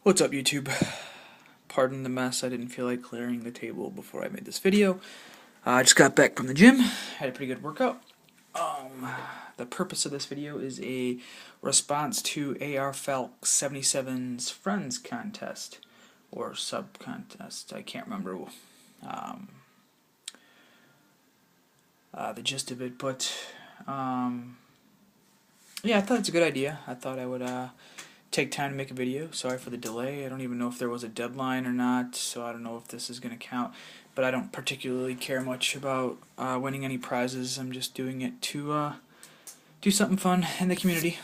What's up, YouTube? Pardon the mess, I didn't feel like clearing the table before I made this video. I just got back from the gym, had a pretty good workout. The purpose of this video is a response to Arfalc77's Friends contest, or sub-contest, I can't remember um, the gist of it, but yeah, I thought it's a good idea. I thought I would take time to make a video. Sorry for the delay. I don't even know if there was a deadline or not, so I don't know if this is going to count. But I don't particularly care much about winning any prizes. I'm just doing it to do something fun in the community.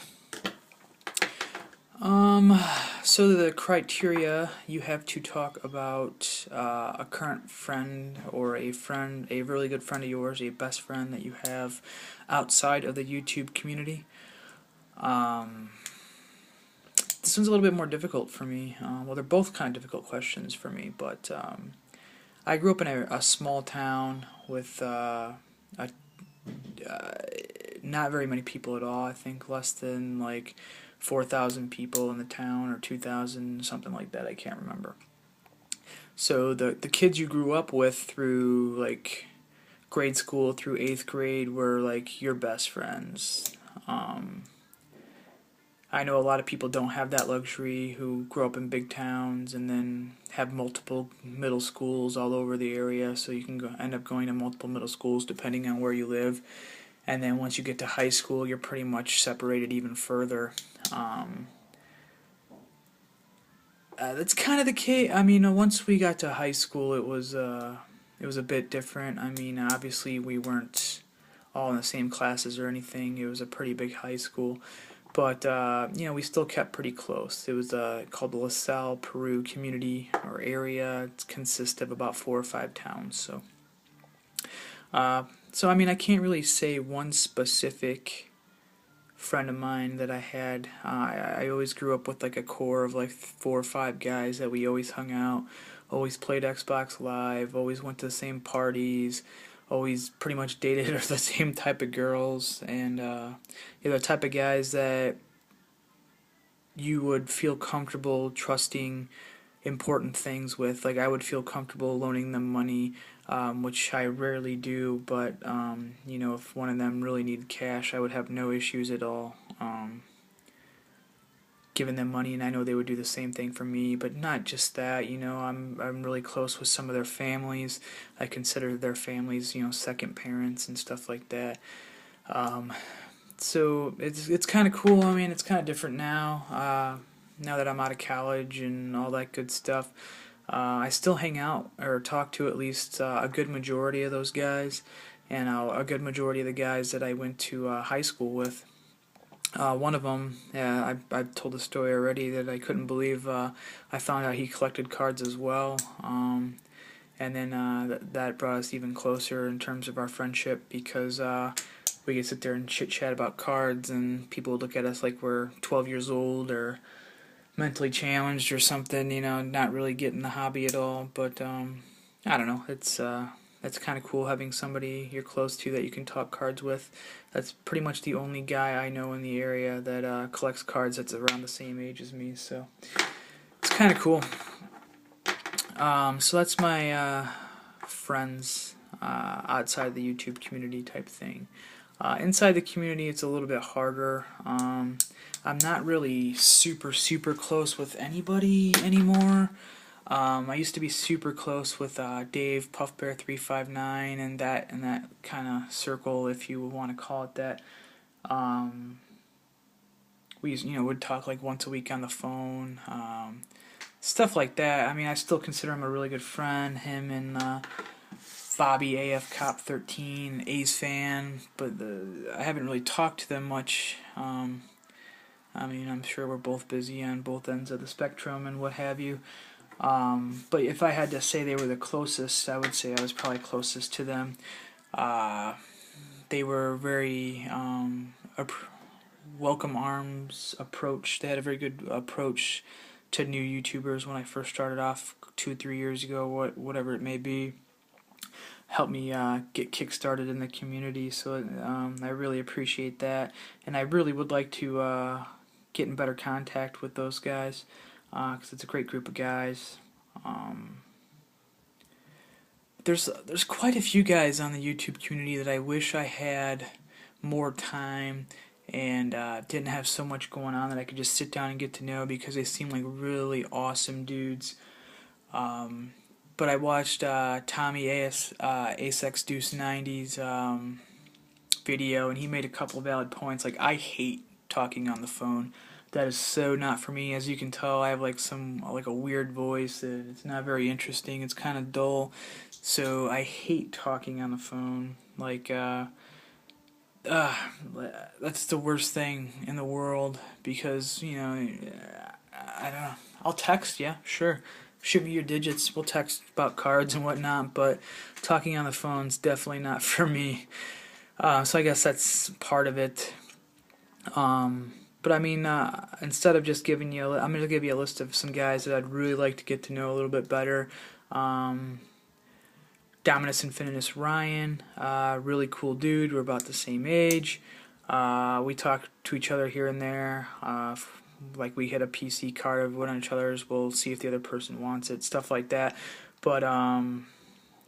So the criteria, you have to talk about a current friend or a friend, a really good friend of yours, a best friend that you have outside of the YouTube community. This one's a little bit more difficult for me. Well, they're both kind of difficult questions for me, but I grew up in a small town with not very many people at all. I think less than like 4,000 people in the town, or 2,000, something like that. I can't remember. So the kids you grew up with through like grade school through 8th grade were like your best friends. I know a lot of people don't have that luxury, who grow up in big towns and then have multiple middle schools all over the area, so you can end up going to multiple middle schools depending on where you live. And then once you get to high school, you're pretty much separated even further. That's kind of the case. I mean, once we got to high school, it was a bit different. I mean, obviously we weren't all in the same classes or anything. It was a pretty big high school. But, we still kept pretty close. It was called the LaSalle, Peru community or area. It consists of about 4 or 5 towns. So I mean, I can't really say one specific friend of mine that I had. I always grew up with like a core of like 4 or 5 guys that we always hung out, always played Xbox Live, always went to the same parties, always pretty much dated the same type of girls, and the type of guys that you would feel comfortable trusting important things with. Like, I would feel comfortable loaning them money, which I rarely do, but if one of them really needed cash, I would have no issues at all giving them money, and I know they would do the same thing for me. But not just that, I'm really close with some of their families. I consider their families, second parents and stuff like that. So it's kind of cool. I mean, it's kind of different now. Now that I'm out of college and all that good stuff, I still hang out or talk to at least a good majority of those guys, and a good majority of the guys that I went to high school with. One of them, yeah, I've told the story already, that I couldn't believe I found out he collected cards as well. And then that brought us even closer in terms of our friendship, because we could sit there and chit-chat about cards, and people would look at us like we're 12 years old or mentally challenged or something, not really getting the hobby at all. But I don't know, that's kind of cool having somebody you're close to that you can talk cards with. That's pretty much the only guy I know in the area that collects cards that's around the same age as me, so it's kind of cool. So that's my friends outside the YouTube community type thing. Inside the community, it's a little bit harder. I'm not really super close with anybody anymore. I used to be super close with Dave, PuffBear359, and that kind of circle, if you want to call it that. We would talk like once a week on the phone, stuff like that. I mean, I still consider him a really good friend. Him and Bobby AF Cop 13, A's fan, but I haven't really talked to them much. I mean, I'm sure we're both busy on both ends of the spectrum and what have you. But if I had to say they were the closest, I would say I was probably closest to them. They were very welcome arms approach. They had a very good approach to new YouTubers when I first started off 2-3 years ago, whatever it may be. Helped me get kick-started in the community, so I really appreciate that, and I really would like to get in better contact with those guys. because it's a great group of guys. Um, there's quite a few guys on the YouTube community that I wish I had more time and didn't have so much going on that I could just sit down and get to know, because they seem like really awesome dudes. But I watched Tommy Asex Deuce 90's video, and he made a couple valid points. Like, I hate talking on the phone. That is so not for me. As you can tell, I have like a weird voice. It's not very interesting. It's kind of dull. So I hate talking on the phone. Like, that's the worst thing in the world, because, I don't know. I'll text, yeah, sure. Shoot me your digits. We'll text about cards and whatnot, but talking on the phone's definitely not for me. So I guess that's part of it. But I mean, instead of just giving you, I'm going to give you a list of some guys that I'd really like to get to know a little bit better. Dominus Infinitus Ryan, really cool dude. We're about the same age. We talk to each other here and there. Like, we hit a PC card of one of each other's. We'll see if the other person wants it, stuff like that. But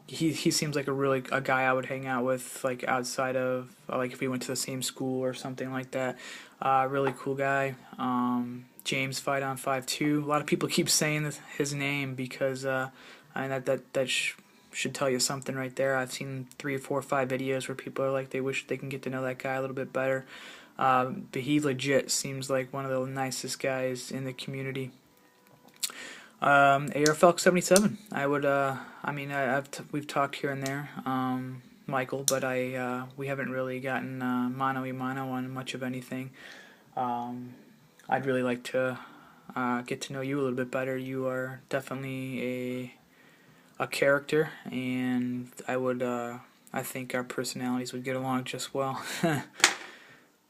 he seems like a guy I would hang out with, like, outside of, like, if we went to the same school or something like that. Really cool guy. James Fight on 5-2. A lot of people keep saying his name because that should tell you something right there. I've seen 3 or 4 or 5 videos where people are like, they wish they can get to know that guy a little bit better. But he legit seems like one of the nicest guys in the community. Arfalc77. I would. We've talked here and there, Michael, but we haven't really gotten mano-a-mano on much of anything. I'd really like to get to know you a little bit better. You are definitely a character, and I think our personalities would get along just well.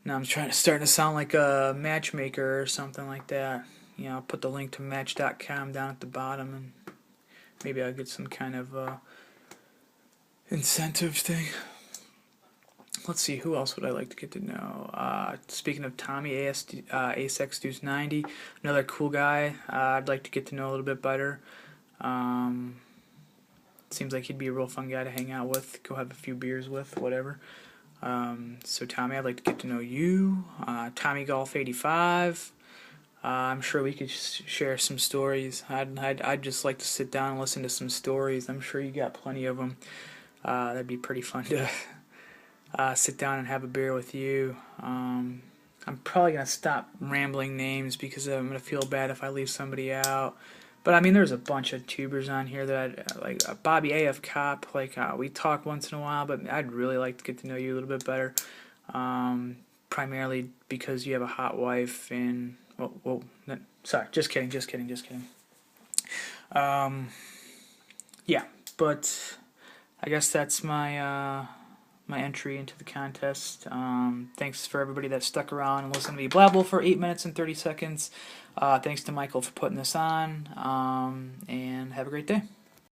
Now I'm starting to sound like a matchmaker or something like that. I'll put the link to Match.com down at the bottom, and maybe I'll get some kind of incentive thing. Let's see, who else would I like to get to know? Speaking of Tommy Asex Deuce 90, another cool guy I'd like to get to know a little bit better. Seems like he'd be a real fun guy to hang out with, go have a few beers with, whatever. So Tommy, I'd like to get to know you. Tommy Golf 85. I'm sure we could share some stories. I'd just like to sit down and listen to some stories. I'm sure you got plenty of them. That'd be pretty fun to sit down and have a beer with you. I'm probably going to stop rambling names because I'm going to feel bad if I leave somebody out. But I mean, there's a bunch of tubers on here that I'd, like Bobby AF Cop. Like, we talk once in a while, but I'd really like to get to know you a little bit better. Primarily because you have a hot wife and sorry, just kidding. Yeah, but I guess that's my my entry into the contest. Thanks for everybody that stuck around and listened to me blabble for 8 minutes and 30 seconds. Thanks to Michael for putting this on, and have a great day.